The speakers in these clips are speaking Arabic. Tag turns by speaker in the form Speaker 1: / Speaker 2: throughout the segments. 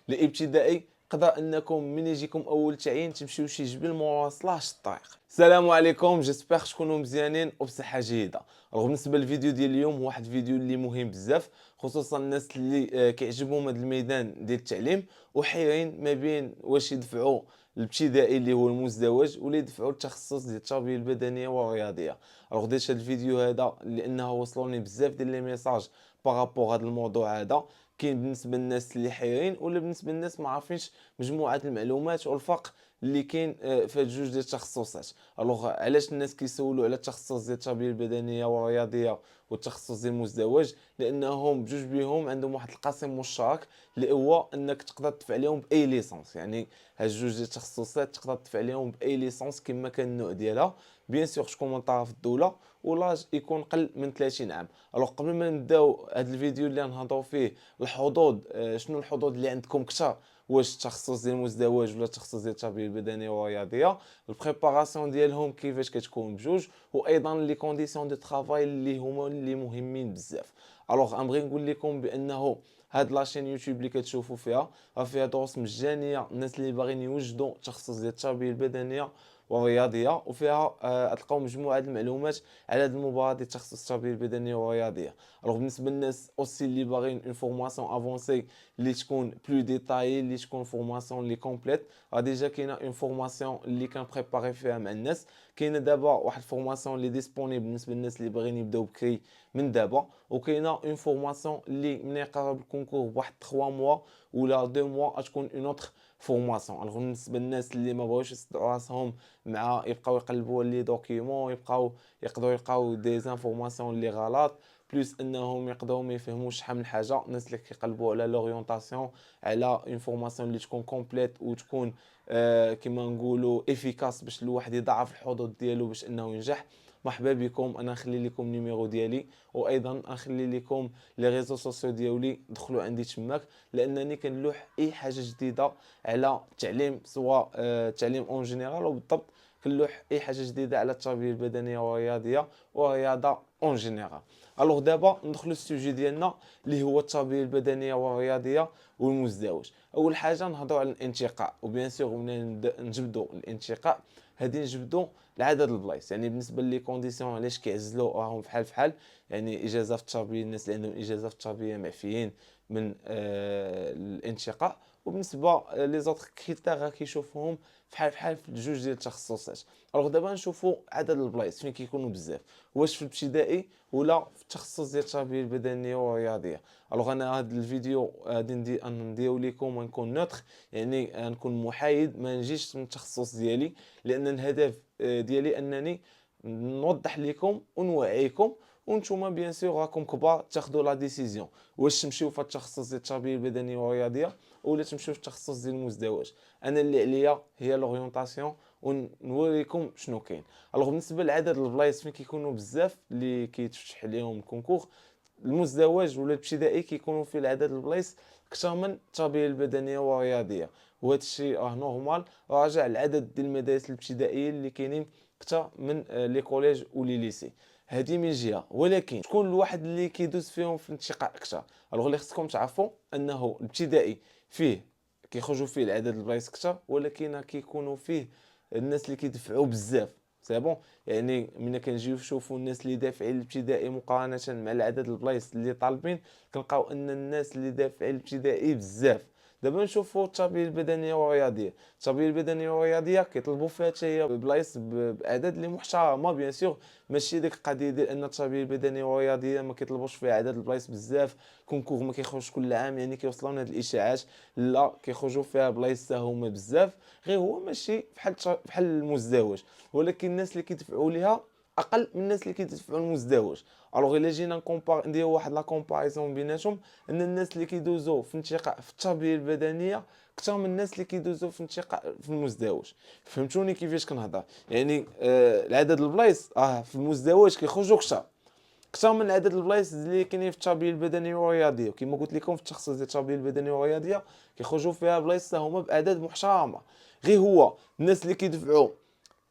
Speaker 1: الابتدائي قدر انكم من يجيكم اول تعيين تمشيو شي جبل مواصله شي الطريق. السلام عليكم، جيسبر تكونوا مزيانين وبصحه جيده. بالنسبه للفيديو ديال اليوم هو واحد الفيديو اللي مهم بزاف، خصوصا الناس اللي كيعجبهم هذا الميدان ديال التعليم وحيرين ما بين واش يدفعوا الابتدائي اللي هو المزدوج ولا يدفعوا التخصص ديال التربيه البدنيه والرياضيه. درت هذا الفيديو هذا لانه وصلوني بزاف ديال لي ميساج بارابور هذا الموضوع هذا، كاين بالنسبه للناس اللي حيرين ولا بالنسبه للناس ما عارفينش مجموعه المعلومات والفرق اللي كاين في هاد جوج ديال التخصصات. علاش الناس كيسولوا على التخصص ديال التربيه البدنيه والرياضيه والتخصص ديال المزدوج؟ لانهم بجوج بيهم عندهم واحد القاسم مشترك اللي هو انك تقدر تدفع عليهم باي ليسونس. يعني هاد جوج ديال التخصصات تقدر تدفع عليهم باي ليسونس كما كان النوع ديالها، بيان سور تكون من طرف الدوله ولاج يكون قل من 30 عام. قبل ما نبداو هذا الفيديو اللي غنهضروا فيه الحظوظ، شنو الحظوظ اللي عندكم كثر، واش التخصص ديال المزدوج ولا التخصص ديال التربيه البدنيه والرياضيه، البريباراسيون ديالهم كيفاش كتكون بجوج، وايضا لي كونديسيون دو ترافاي اللي هما اللي مهمين بزاف. غنبغي نقول لكم بانه هاد لاشين يوتيوب اللي كتشوفوا فيها راه فيها دروس مجانيه الناس اللي باغيين يوجدوا التخصص ديال التربيه البدنيه والرياضيه، وفيها تلقاو مجموعه المعلومات على هذه المباراه ديال التخصص التربيه البدنيه والرياضيه. بالنسبه للناس اوسي اللي باغيين اون فورماسيون افونسي اللي تكون بلو ديتاي، اللي تكون فورماسيون اللي كومبليت، ديجا كاينه اون فورماسيون اللي كان بريباري فيها مع الناس. كاينه دابا واحد الفورماسيون اللي ديسپونيبل بالنسبه للناس اللي باغيين يبداو بكري من دابا، وكاينه اون فورماسيون اللي من يقرب الكونكور بواحد 3 موا ولا 2 موا تكون اون اوتر فورماسيون. بالنسبه للناس اللي ما بغاوش يصدعوا راسهم مع يبقاو يقلبوا لي دوكيومون، يقدروا يلقاو دي زانفورماسيون اللي غلط، بلوس انهم يقدروا ما يفهموش شحال من حاجه. الناس اللي كيقلبوا على لورينتاسيون، على اون فورماسيون اللي تكون كومبليت وتكون كما نقولوا افيكاس باش الواحد يضاعف الحظوظ ديالو باش انه ينجح، مرحبا بكم. انا نخلي لكم النيميرو ديالي، وايضا نخلي لكم لي ريزو سوسيو ديالي، دخلوا عندي تماك، لانني كنلوح اي حاجه جديده على التعليم، سواء التعليم اون جينيرال وبالضبط كنلوح اي حاجه جديده على التربيه البدنيه والرياضيه والرياضه اون جينيرال. دابا ندخلوا السوجي ديالنا اللي هو التربيه البدنيه والرياضيه والمزدوج. اول حاجه نهضروا على الانتقاء، وبيان سور ملي نجبدوا الانتقاء هادي نجبدوا لعدد البلايص. يعني بالنسبه لي كونديسيون علاش كيعزلوا راهم فحال يعني اجازه في التربيه، الناس اللي عندهم اجازه في التربيه معفيين من الانتقاء. وبالنسبه لي زوطخ كريتير كيشوفوهم فحال في جوج ديال التخصصات. دابا نشوفوا عدد البلايص فين كيكونوا بزاف، واش في الابتدائي ولا في التخصص ديال التربيه البدنيه والرياضيه. انا هذا الفيديو غادي نديرو لكم ونكون نوتر، يعني نكون محايد، ما نجيش من التخصص ديالي، لان الهدف ديالي انني نوضح لكم ونوعيكم، وانتم بيان سور راكم كبار تاخذوا لا ديسيزيون واش تمشيو في التخصص ديال التربيه البدنيه والرياضيه ولا تمشيو في التخصص ديال المزدوج. انا اللي عليا هي لورينتاسيون ونوريكم شنو كاين. بالنسبه لعدد البلايص فين كيكونوا بزاف اللي كيتفتح عليهم الكونكور، المزدوج ولا الابتدائي كيكونوا فيه العدد البلايص اكثر من التربيه البدنيه والرياضيه، وهذا الشيء نورمال، راجع العدد ديال المدارس الابتدائيه اللي كاينين اكثر من لي كوليج ولي ليسي. هذه من جهه، ولكن شكون الواحد اللي كيدوز فيهم في الانتقاء اكثر؟ اللي خصكم تعرفوا انه الابتدائي فيه كيخرجوا فيه العدد البلايص اكثر، ولكن كيكونوا فيه الناس اللي كيدفعوا بزاف. سي بون، يعني ملي كنجيو نشوفوا الناس اللي دافعين الابتدائي مقارنه مع العدد البلايص اللي طالبين، كنلقاو ان الناس اللي دافعين الابتدائي بزاف. دابا نشوفوا التربيه البدنيه والرياضيه. التربيه البدنيه والرياضيه كيطلبوا فيها حتى هي بلايص باعداد اللي محترمه، بيان سور ماشي ديك القضيه ديال ان التربيه البدنيه والرياضيه ما كيطلبوش فيها عدد البلايص بزاف، كونكور ما كيخرجش كل عام، يعني كيوصلونا هاد الاشاعات، لا كيخرجوا فيها بلايص هما بزاف، غير هو ماشي بحال المزدوج، ولكن الناس اللي كيدفعوا ليها اقل من الناس اللي كيدفعوا المزدوج. الا جينا نكومبار نديرو واحد لا كومباريزون بيناتهم، ان الناس اللي كيدوزو في انتقاء في التربيه البدنيه اكثر من الناس اللي كيدوزو في انتقاء في المزدوج. فهمتوني كيفاش كنهضر؟ يعني العدد البلايص في المزدوج كيخرجوا اكثر من عدد البلايص اللي كاينين في التربيه البدنيه والرياضيه. كما قلت لكم في التخصص ديال التربيه البدنيه والرياضيه كيخرجوا فيها بلايص هما باعداد محترمه، غير هو الناس اللي كيدفعوا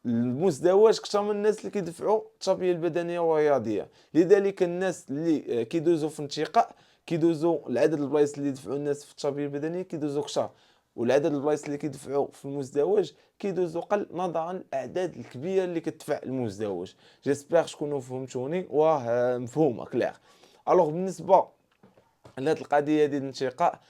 Speaker 1: المزدوج اكثر من الناس اللي كيدفعوا التربيه البدنيه والرياضيه. لذلك الناس اللي كيدوزوا في انتقاء كيدوزو العدد البلايص اللي يدفعوا الناس في التربيه البدنيه كيدوزو كثر، والعدد البلايص اللي كيدفعوا في المزدوج كيدوزو قل نظرا للاعداد الكبيره اللي كتدفع المزدوج. جيسبر تكونوا فهمتوني واه مفهومه كلير. الوغ بالنسبه لهاد القضيه ديال الانتقاء،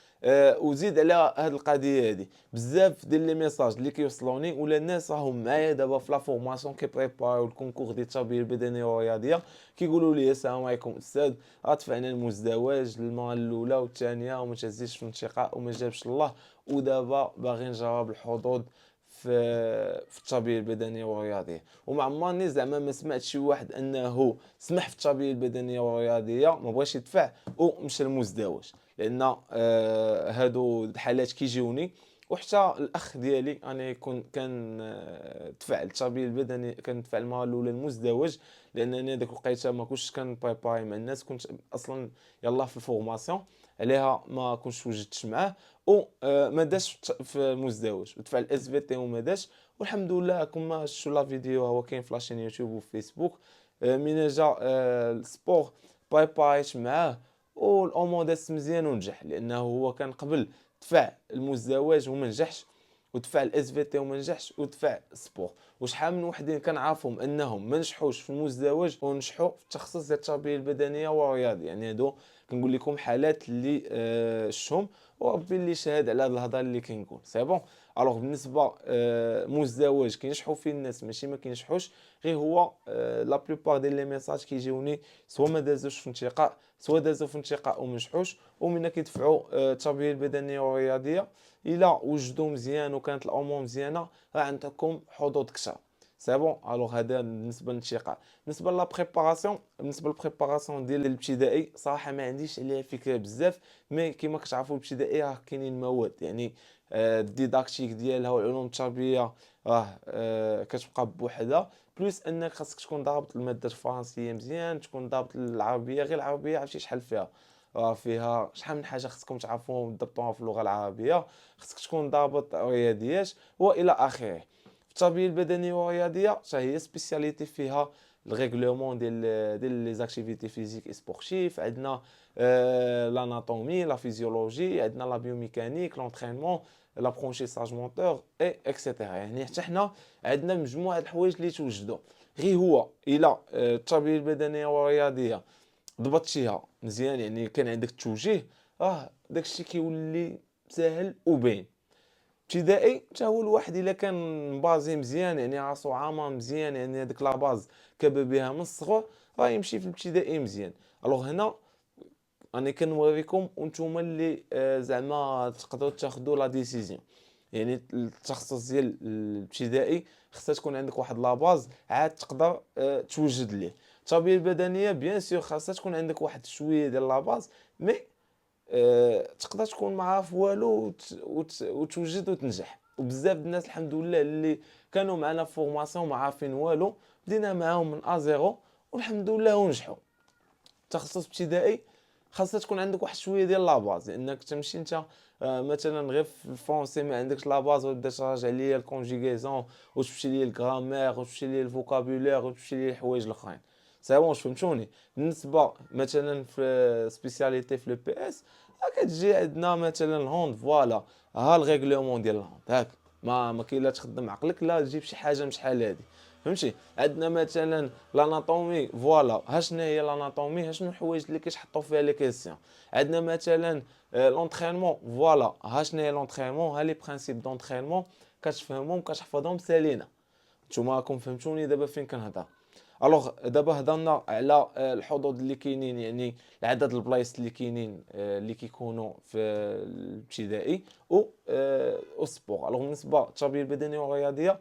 Speaker 1: وزيد على هاد القضيه هادي بزاف ديال لي ميساج اللي كيوصلوني ولا الناس راهم معايا دابا في لا فورماسيون كيبريباريو الكونكور ديال التربيه البدنيه والرياضيه، كيقولوا لي السلام عليكم استاذ، دفعنا المزدوج المره الاولى والثانيه وما تهزيش في الانتقاء وما جابش الله، ودابا باغي نجرب الحظوظ في التربيه البدنيه والرياضيه. وما عمرني زعما ما سمعت شي واحد انه سمح في التربيه البدنيه والرياضيه ما بغاش يدفع ومشى المزدوج، لان هادو الحالات كيجيوني. وحتى الاخ ديالي انا كان دفع التربيه البدنيه، كان دفع المره الاولى المزدوج، لانني ديك الوقيته ما كنتش كنبريباري مع الناس، كنت اصلا يلاه في الفورماسيون عليها ما كنتش وجدتش معاه، و ما داش في المزدوج ودفع الاس في تي وما داش. والحمد لله كما شفتوا لا فيديو هو كاين في لاشين يوتيوب وفيسبوك. من جا السبور بايت معاه والامور دازت مزيان ونجح، لانه هو كان قبل دفع المزدوج وما نجحش، ودفع الاس في تي وما نجحش، ودفع السبور. وشحال من وحدين كنعرفهم انهم ما نجحوش في المزدوج ونجحوا في التخصص ديال التربيه البدنيه والرياضه. يعني هادو كنقول لكم حالات اللي شفتهم وربي اللي شهد على هاد الهضره اللي كنقول سي بون. الوغ بالنسبه مزدوج كينجحوا فيه الناس ماشي ما كينجحوش، غير هو لا بلوبار ديال لي ميساج كيجيوني سوا ما دازوش في انتقاء سوا دازو في انتقاء وما نجحوش، ومن كيدفعوا التربيه البدنيه والرياضيه الا وجدوا مزيان وكانت الامور مزيانه راه عندكم حظوظ كثر سي بون. الوغ هذا بالنسبه للانتقاء. بالنسبه لا بريباراسيون، بالنسبه للبريباراسيون ديال الابتدائي صراحه ما عنديش عليها فكره بزاف، مي كيما كتعرفوا الابتدائي راه كاينين مواد يعني الديداكتيك ديالها والعلوم التربيه راه كتبقى بوحدها، بلوس انك خاصك تكون ضابط الماده الفرنسيه مزيان، تكون ضابط العربيه. غير العربيه عرفتي شحال فيها، راه فيها شحال من حاجه خاصكم تعرفوهم وتضبطوها في اللغه العربيه، خاصك تكون ضابط رياضيات والى اخره. في التربيه البدنيه والرياضيه حتى هي سبيسياليتي فيها الريغلومون ديال لي زاكتيفيتي فيزيك اي سبورتيف، عندنا l'anatomie, la physiologie, عندنا لا بيوميكانيك، لونترينمون، لابرونشيساج مونتور اي اكسيتيرا. يعني حتى حنا عندنا مجموعه الحوايج اللي توجدوا. غير هو الا التربيه البدنيه والرياضيه ضبطتيها مزيان، يعني كان عندك التوجيه، داكشي كيولي ساهل وباين. ابتدائي حتى هو الواحد الا كان بازي مزيان يعني راسو عامر مزيان، يعني هذيك لا باز كبر بها من الصغر، راه يمشي في الابتدائي مزيان. الوغ هنا راني كنوريكم وانتم اللي زعما تقدروا تاخذوا لا ديسيزيون. يعني التخصص ديال الابتدائي خصها تكون عندك واحد لا باز عاد تقدر توجد ليه. التربيه البدنيه بيان سور خاصها تكون عندك واحد شويه ديال لا باز، مي تقدر تكون ما عارف والو وتوجد وتنجح. وبزاف الناس الحمد لله اللي كانوا معنا في فورماسيون ما عارفين والو، بدينا معاهم من ا زيرو والحمد لله ونجحوا. تخصص ابتدائي خاصها تكون عندك واحد شويه ديال لاباز، لانك تمشي انت مثلا غير في الفرونسي ما عندكش لاباز وتبدا تراجع ليا الكونجيغيزون وتمشي ليا الغرامير وتمشي ليا الفوكابولير وتمشي ليا الحوايج الاخرين. سي بون فهمتوني. بالنسبه مثلا في سبيسياليتي في لو بي اس كتجي عندنا مثلا الهوند، فوالا ها الريغلومون ديال الهوند هاك، ما كاين لا تخدم عقلك لا تجيب شي حاجه مش شحال هادي فهمتي. عندنا مثلا لاناتومي، فوالا ها شنو هي لاناتومي، ها شنو الحوايج اللي كيتحطوا فيها لي كيسيون. عندنا مثلا لونترينمون، فوالا ها شنو هي لونترينمون، ها لي برينسيپ دونترينمون كتفهمهم كتحفظهم سالينا. نتوما راكم فهمتوني دابا فين كنهضر. الوغ دابا هضرنا على الحظوظ اللي كاينين، يعني العدد البلايص اللي كاينين اللي كيكونوا في الابتدائي و السبور. الوغ بالنسبه للتربيه البدنيه والرياضيه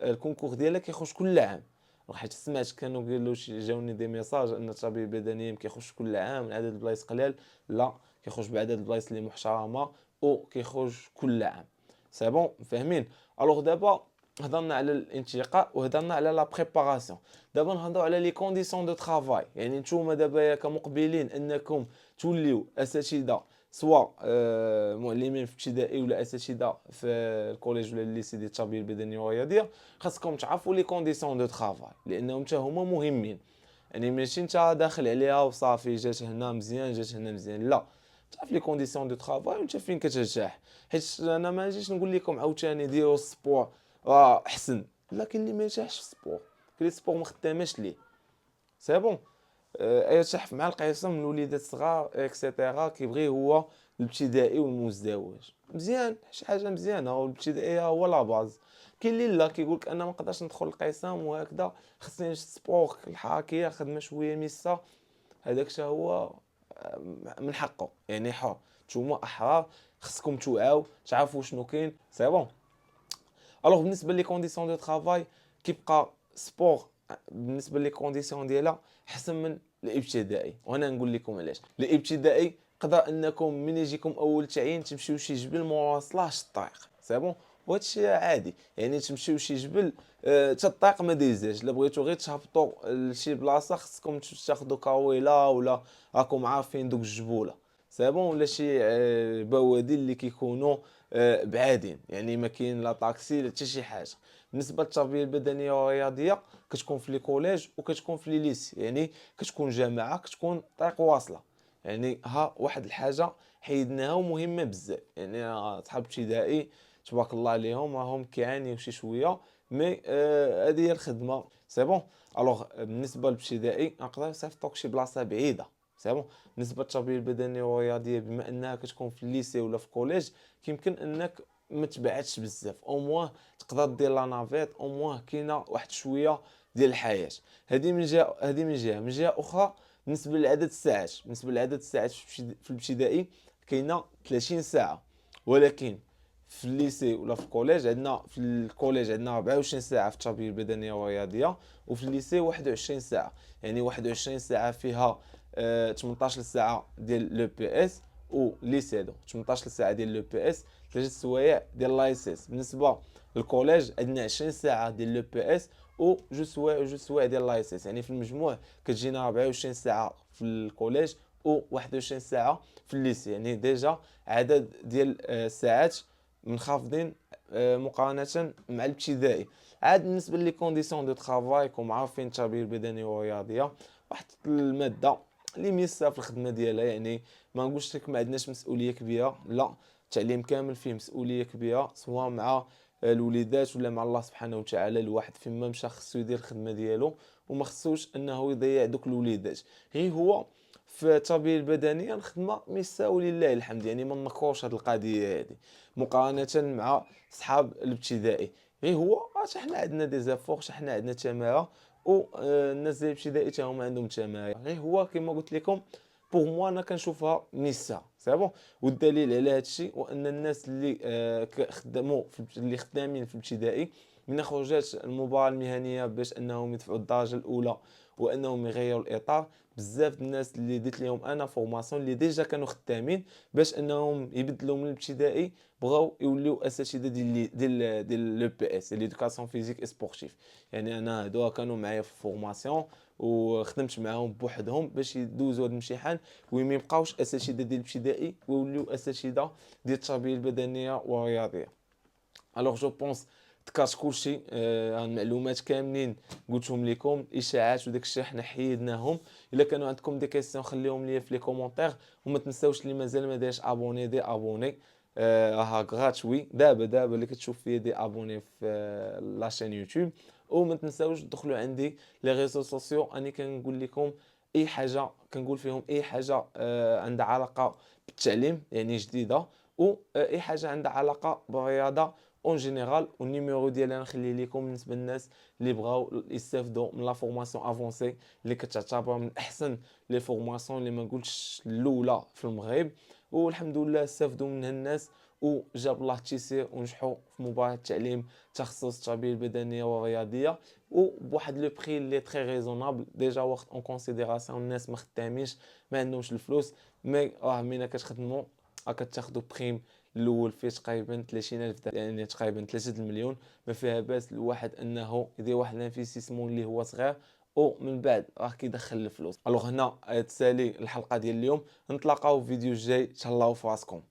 Speaker 1: الكونكور ديالها كيخرج كل عام، حيت سمعت كانوا قالوا جاوني دي ميساج ان التربيه البدنيه ما كيخرجش كل عام عدد البلايص قلال، لا كيخرج بعدد البلايص اللي محترمه وكيخرج كل عام. سي بون فاهمين. الوغ دابا هضرنا على الانتقاء وهضرنا على لا بريباراسيون، دابا نهضروا على لي كونديسيون دو ترافاي. يعني نتوما دابا كمقبلين انكم توليو اساتذه سواء معلمين في ابتدائي ولا اساتذه في الكوليج ولا الليسي ديال التربيه البدنيه والرياضيه، خاصكم تعرفوا لي كونديسيون دو ترافاي لانهم حتى هما مهمين. يعني ماشي انت داخل عليها وصافي جات هنا مزيان جات هنا مزيان، لا، انت في لي كونديسيون دو طرافاي وانت فين كترتاح. حيت انا ما نجيش نقول لكم عاوتاني ديروا السبور احسن، لا، كاين اللي ما يرتاحش في السبور، كاين لي سبور ما خداماش ليه. سي بون. يرتاح مع القيسم الوليدات الصغار اكسيتيرا، كيبغي هو الابتدائي والمزدوج مزيان، شي حاجه مزيانه، والابتدائي هو لا باز. كاين اللي لا كيقول لك انا ما نقدرش ندخل القيسم وهكذا، خصني السبور الحركيه خدمه شويه ميسا. هذاك الشيء هو من حقه، يعني حر، نتوما احرار، خصكم توعاو تعرفوا شنو كاين. سي بون. الوغ بالنسبه لي كونديسيون دو طرافاي كيبقى سبور بالنسبه لي كونديسيون ديالها احسن من الابتدائي، وانا نقول لكم علاش. الابتدائي قدر انكم من يجيكم اول تعيين تمشيو شي جبل مواصله شي الطريق، سي بون، وهذا الشيء عادي، يعني تمشيو شي جبل حتى الطريق ما دايزاش، الا بغيتو غير تهبطوا لشي بلاصه خصكم تاخذوا كاويلا ولا راكم عارفين دوك الجبوله، سي بون، ولا شي بوادي اللي كيكونوا بعادين، يعني ما كاين لا طاكسي لا حتى شي حاجه. بالنسبه للتربيه البدنيه والرياضيه كتكون في لي كوليج وكتكون في لي ليسي، يعني كتكون جامعه، كتكون طريق واصله. يعني ها واحد الحاجه حيدناها ومهمه بزاف، يعني صحاب ابتدائي تبارك الله عليهم راهم كيعانيو شي شويه، مي هذه هي الخدمه. سي بون. الوغ بالنسبه للابتدائي نقدر نصيفطوك شي بلاصه بعيده، سي بون. بالنسبه للتربيه البدنيه والرياضيه بما انها كتكون في الليسي ولا في الكوليج، كيمكن انك ما تبعدش بزاف، او موان تقدر دير لا نافيت، او موان كاينه واحد شويه ديال الحياه. هذه من جهه اخرى. بالنسبه لعدد الساعات في الابتدائي كاينه 30 ساعه، ولكن في الليسي ولا في الكوليج عندنا، في الكوليج عندنا 24 ساعه في التربيه البدنيه والرياضيه، وفي الليسي 21 ساعه. يعني 21 ساعه فيها 18 ساعه ديال لو بي اس، و ليسيدو 18 ساعه ديال لو بي اس، 3 سوايع ديال لايسيس. بالنسبه للكوليج عندنا 20 ساعه ديال لو بي اس و جوج سوايع ديال لايسيس، يعني في المجموع كتجينا 24 ساعه في الكوليج و 21 ساعه في الليسي، يعني ديجا عدد ديال الساعات منخفضين مقارنه مع الابتدائي. عاد بالنسبه لي كونديسيون دو طرافاي كوم عارفين التربيه البدنيه والرياضيه واحد الماده اللي ميسا في الخدمه ديالها، يعني ما نقولش لك ما عندناش مسؤوليه كبيره، لا، التعليم كامل فيه مسؤوليه كبيره، سواء مع الوليدات ولا مع الله سبحانه وتعالى. الواحد فيما مشى خصو يدير الخدمه ديالو وما خصوش انه يضيع دوك الوليدات. غير هو في التربيه البدنيه الخدمه ميسا ولله الحمد، يعني ما نكروش هذه القضيه هذه مقارنه مع صحاب الابتدائي. غير هو حنا عندنا دي زافور، حنا عندنا تماره، والناس ديال الابتدائي حتى هما عندهم تماره. غير هو كما قلت لكم بوغ موا انا كنشوفها نساء، سي بون. والدليل على هذا الشيء وان الناس اللي خدموا اللي خدامين في الابتدائي من خرجات المباراة المهنية باش انهم يدفعوا الدرجة الاولى وانهم يغيروا الاطار، بزاف الناس اللي درت لهم انا فورماسيون اللي ديجا كانوا خدامين باش انهم يبدلوا من الابتدائي، بغاو يوليو اساتذه ديال لو بي اس ليدوكاسيون فيزيك اي سبورتيف. يعني انا هادو كانوا معايا في فورماسيون وخدمت معاهم بوحدهم باش يدوزوا هاد الامتحان وما يبقاوش اساتذه ديال الابتدائي ويوليو اساتذه ديال التربيه البدنيه والرياضيه. الوغ جو بونس ذكرت كلشي، المعلومات كاملين قلتهم لكم، الاشاعات وداك الشيء حنا حيدناهم. الا كانوا عندكم دي كيسيون خليهم لي في لي كومونتير، وما تنساوش اللي مازال ما دايرش ابوني دي ابوني، راها غراتوي دابا اللي كتشوف فيا دي ابوني في لاشين يوتيوب. وما تنساوش تدخلوا عندي لي ريزو سوسيو، اني كنقول لكم اي حاجه، كنقول فيهم اي حاجه عندها علاقه بالتعليم يعني جديده، و اي حاجه عندها علاقه بالرياضه اون جينيرال. والنيميرو ديالي نخليه لكم بالنسبه للناس اللي بغاو يستافدوا من لا فورماسيون افونسي اللي كتعتبر من احسن لي فورماسيون اللي ما نقولش الاولى في المغرب، والحمد لله استافدوا منها الناس وجاب الله التيسير ونجحوا في مباراة التعليم تخصص التربيه البدنيه والرياضيه، وبواحد لو بري اللي تري ريزونابل ديجا واخد اون كونسيديراسيون الناس ما خدامينش ما عندهمش الفلوس، مي راه ملي كتخدموا كتاخذوا بريم الاول فيه تقريبا 30000 يعني تقريبا 3 المليون. ما فيها باس الواحد انه يدير واحد الانفستيسمون اللي هو صغير ومن بعد راه كيدخل الفلوس. الوغ هنا تسالي الحلقه ديال اليوم، نتلاقاو في فيديو جاي، تهلاو في راسكم.